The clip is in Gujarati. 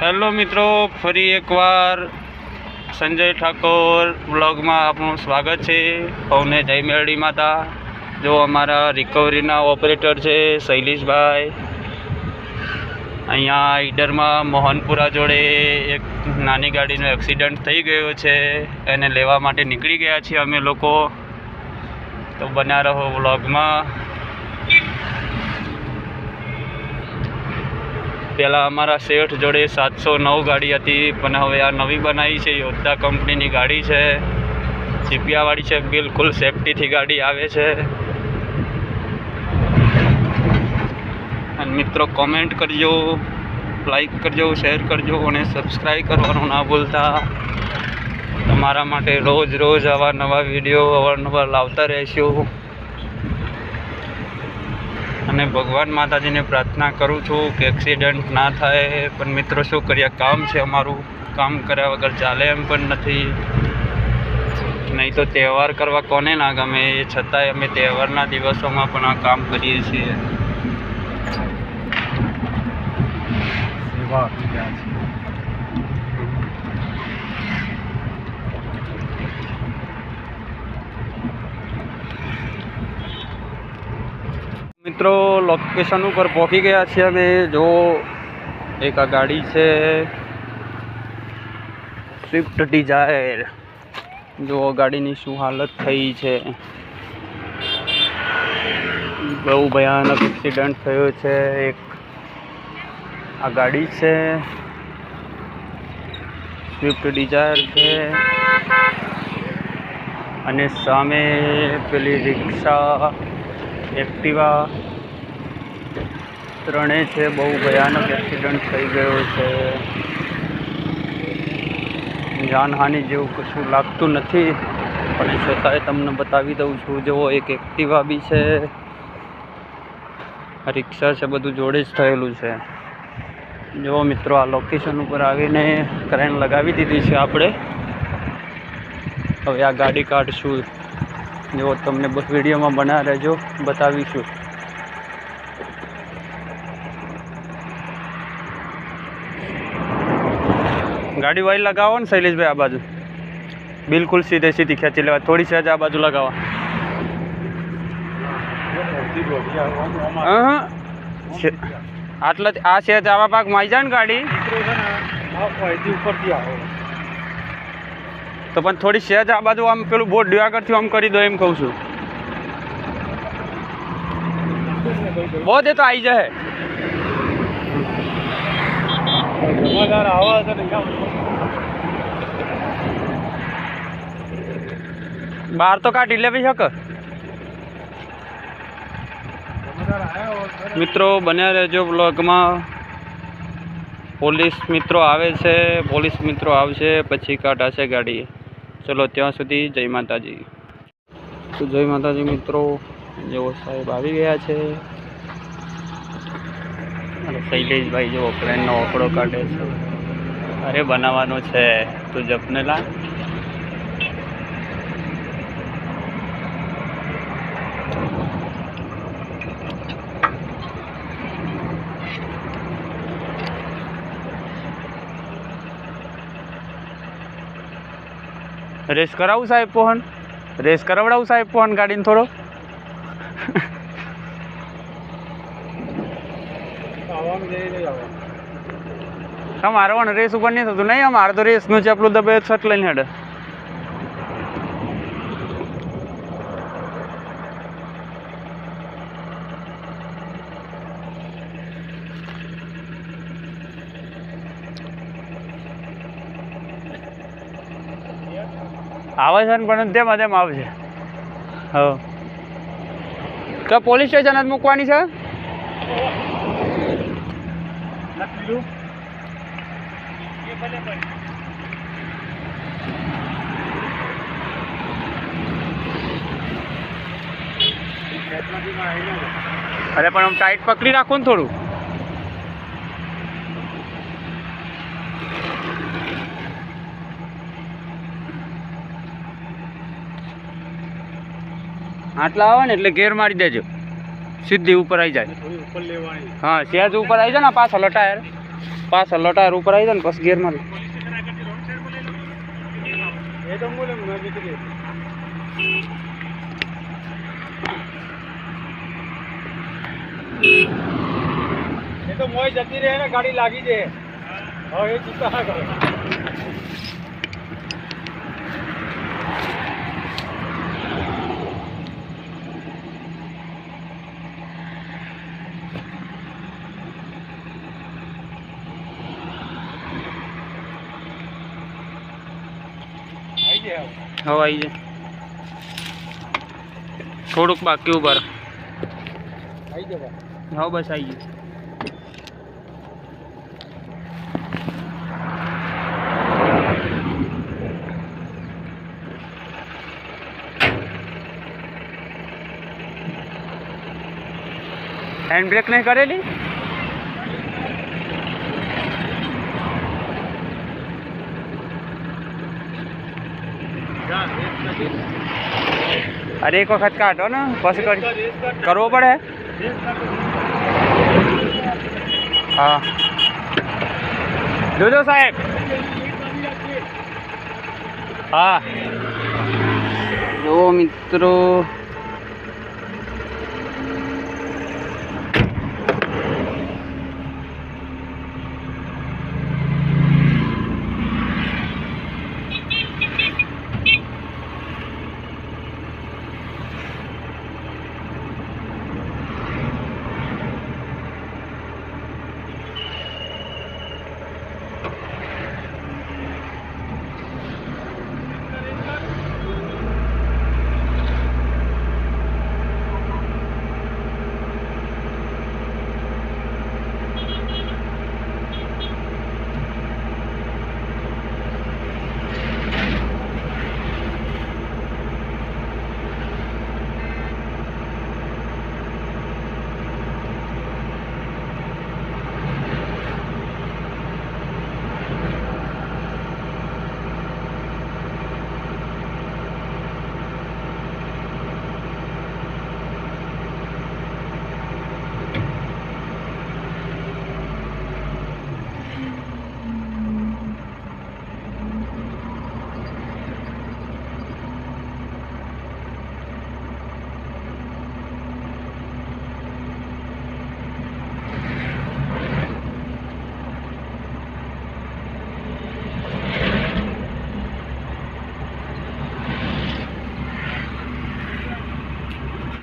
હેલો મિત્રો, ફરી એકવાર સંજય ઠાકોર બ્લોગમાં આપનું સ્વાગત છે. સૌને જય મેરડી માતા. જો અમારા રિકવરીના ઓપરેટર છે શૈલેષભાઈ. અહીંયા ઈડરમાં મોહનપુરા જોડે એક નાની ગાડીનો એક્સિડન્ટ થઈ ગયો છે. એને લેવા માટે નીકળી ગયા છીએ અમે લોકો. તો બન્યા રહો બ્લોગમાં. પહેલાં અમારા શેઠ જોડે 709 ગાડી હતી, પણ હવે આ નવી બનાવી છે. યોદ્ધા કંપનીની ગાડી છે, ચીપિયાવાળી છે, બિલકુલ સેફટીથી ગાડી આવે છે. અને મિત્રો કોમેન્ટ કરજો, લાઈક કરજો, શેર કરજો અને સબસ્ક્રાઈબ કરવાનું ના ભૂલતા. તમારા માટે રોજ રોજ આવા નવા વિડીયો અવારનવાર લાવતા રહીશું. અને ભગવાન માતાજીને પ્રાર્થના કરું છું કે એક્સિડન્ટ ના થાય. પણ મિત્રો શું કરીએ, કામ છે અમારું. કામ કર્યા વગર ચાલે એમ પણ નથી. નહીં તો તહેવાર કરવા કોને ના ગમે. એ છતાંય અમે તહેવારના દિવસોમાં પણ આ કામ કરીએ છીએ. મિત્રો લોકેશન ઉપર પહોંચી ગયા છીએ અમે. જો એક આ ગાડી છે સ્વિફ્ટ ડિઝાયર. જો ગાડીની શું હાલત થઈ છે. બહુ ભયાનક એક્સિડન્ટ થયો છે. એક આ ગાડી છે સ્વિફ્ટ ડિઝાયર છે, અને સામે પેલી રિક્ષા એક્ટિવા ત્રણે છે. બહુ ભયાનક એક્સિડન્ટ થઈ ગયો છે. જાનહાનિ જેવું કશું લાગતું નથી, પણ છતાંય તમને બતાવી દઉં છું. જુઓ, એક એક્ટિવા બી છે, રિક્ષા છે, બધું જોડે જ થયેલું છે. જો મિત્રો, આ લોકેશન ઉપર આવીને ક્રેન લગાવી દીધી છે આપણે. હવે આ ગાડી કાઢશું. જો તમને બસ વિડીયોમાં બના રહેજો, બતાવીશું. ગાડી વાળી લગાવો ને શૈલેષભાઈ, આ બાજુ બિલકુલ સીધે સીધી ખેંચી લેવા. થોડી સહેજ આ બાજુ લગાવો. આટલા આ સહેજ આવા ભાગમાં આવી જાય ને ગાડી તો પણ થોડી સહેજ આ બાજુ આમ પેલું બોર્ડ આગળથી આમ કરી દો એમ કહું છું. બહુ દે તો આવી જાય. બહાર તો કાઢી લેવી શકે. મિત્રો બન્યા રહેજો બ્લોગમાં. પોલીસ મિત્રો આવે છે, પોલીસ મિત્રો આવશે પછી કાઢાશે ગાડી. ચલો ત્યાં સુધી જય માતાજી. તો જય માતાજી મિત્રો. જેવો સાહેબ આવી ગયા છે. અને શૈલેષભાઈ જેવો પ્લેનનો ઓકળો કાઢે છે. અરે બનાવવાનો છે, તું જપને લા. રેસ કરાવું સાહેબ પોહન, રેસ કરાવડાવું સાહેબ પોહન ગાડીને થોડો. અમારે પણ રેસ ઉપર નહીં થતું. નહીં, અમારે તો રેસનું છે. આપણું દબે છટ લઈને હેડે. આવે છે ને, પણ તેમાં તેમ આવશે. હા, તો પોલીસ સ્ટેશન જ મૂકવાની છે. અરે પણ આમ ટાઈટ પકડી રાખો ને થોડું. આટલા આવે ને એટલે ગેર મારી દેજો, સીધી ઉપર આવી જાય. हाँ सेज ऊपर आई जाए ना पास हलो टायर पाछળ टायर ઉપર આવી જાય ને પછી ગેર માં એ તો બોલે ન નીકળી એ તો મોય જતી રહે ને ગાડી લાગી દે હવે એ ચિંતા ના કરો હવે આવી જાય થોડુંક બાકી ઉપર આવી જાય હા બસ આવી ગયું हैंड ब्रेक नहीं करेली अरे एक वक्त काटो ना पस करवो पड़े हाँ जो साहेब हाँ जो मित्रों